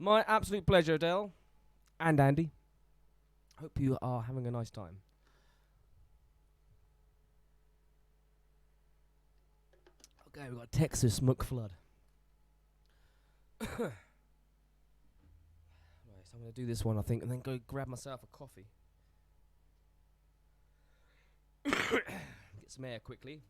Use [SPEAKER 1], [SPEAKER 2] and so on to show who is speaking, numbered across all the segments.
[SPEAKER 1] My absolute pleasure, Adele. And Andy. Hope you are having a nice time. Okay, we've got Texas McFlood. Right, so I'm going to do this one, I think, and then go grab myself a coffee. Get some air quickly.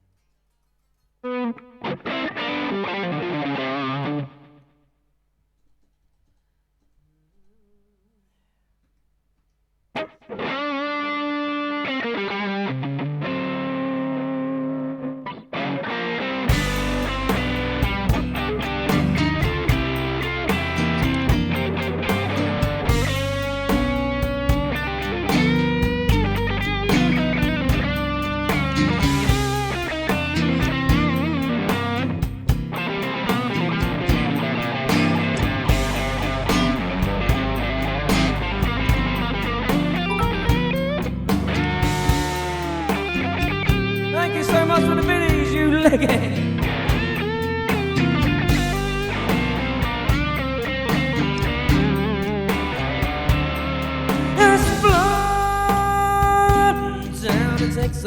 [SPEAKER 1] For the Vinnies, you leggy. It's flooding down in Texas,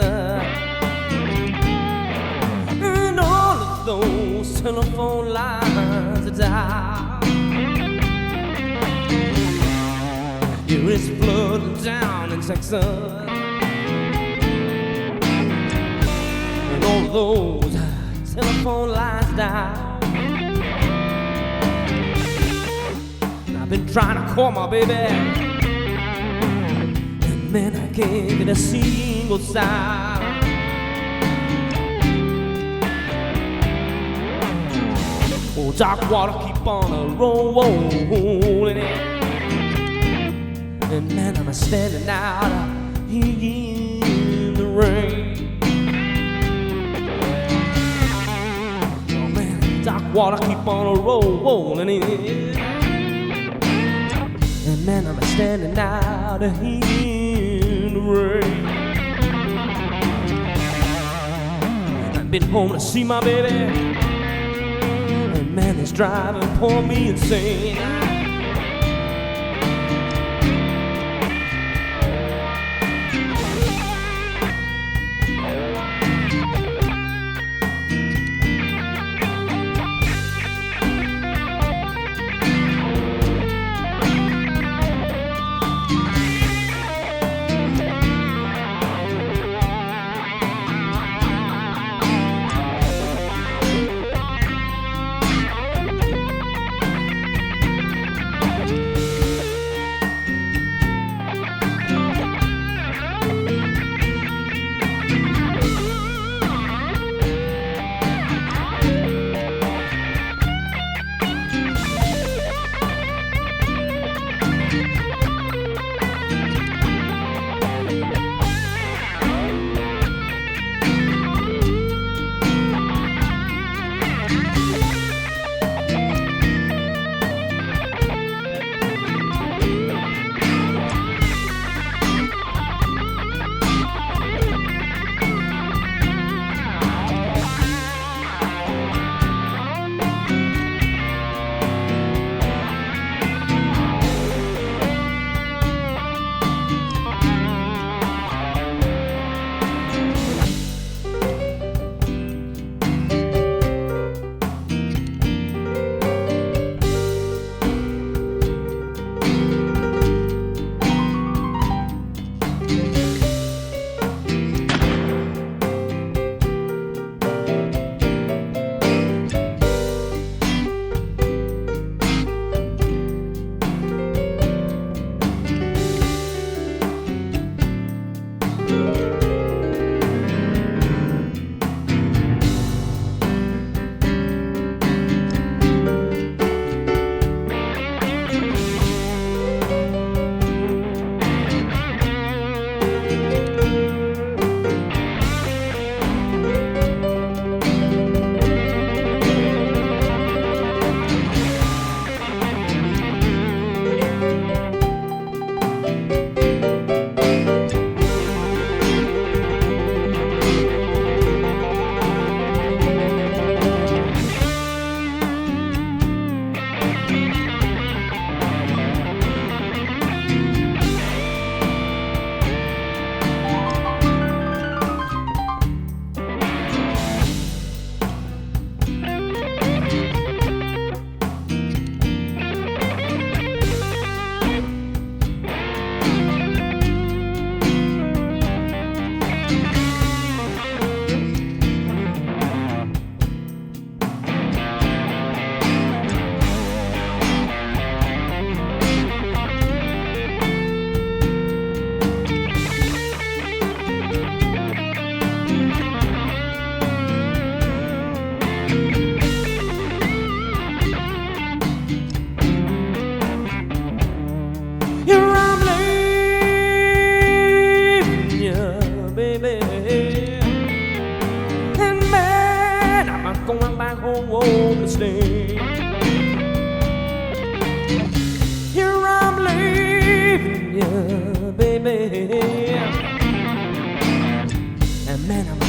[SPEAKER 1] and all of those telephone lines are down. Yeah, it's flooding down in Texas. All those telephone lines down. I've been trying to call my baby, and man, I can't get a single sound. Oh, dark water keep on rolling in, and man, I'm standing out in the rain. Dark water keep on rolling in, and man, I'm standing out in the rain. I've been home to see my baby, and man, it's driving poor me insane.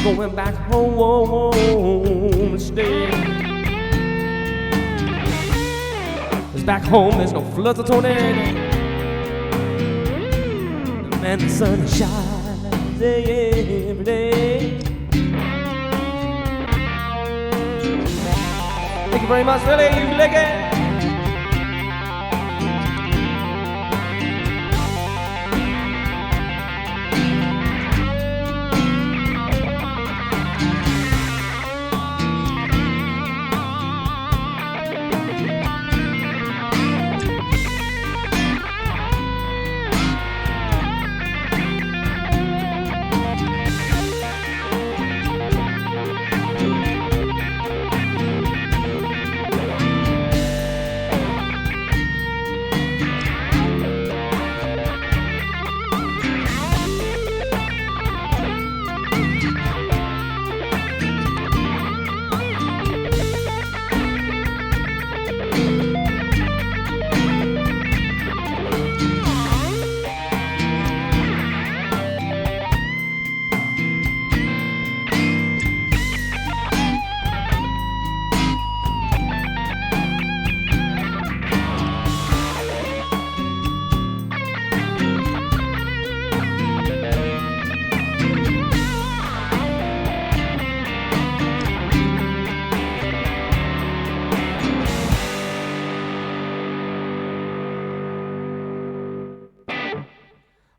[SPEAKER 1] going back home and stay. 'Cause back home there's no floods or tornadoes, and the sun shines every day. Thank you very much, Vinnie. You lick it.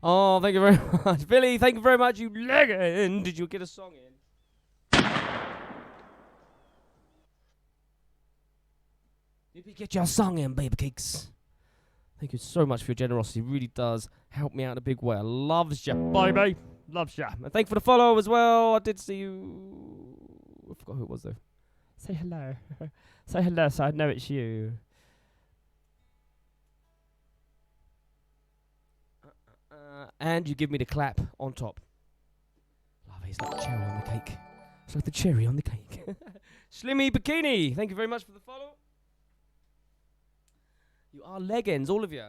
[SPEAKER 1] Oh, thank you very much. Billy, thank you very much, you legend. Did you get a song in? Did you get your song in, baby cakes? Thank you so much for your generosity. It really does help me out in a big way. I loves ya, baby. Loves ya. And thank you for the follow as well. I did see you. I forgot who it was, though. Say hello. Say hello so I know it's you. And you give me the clap on top. Lovely, it's like the cherry on the cake. It's like the cherry on the cake. Slimmy Bikini, thank you very much for the follow. You are legends, all of you.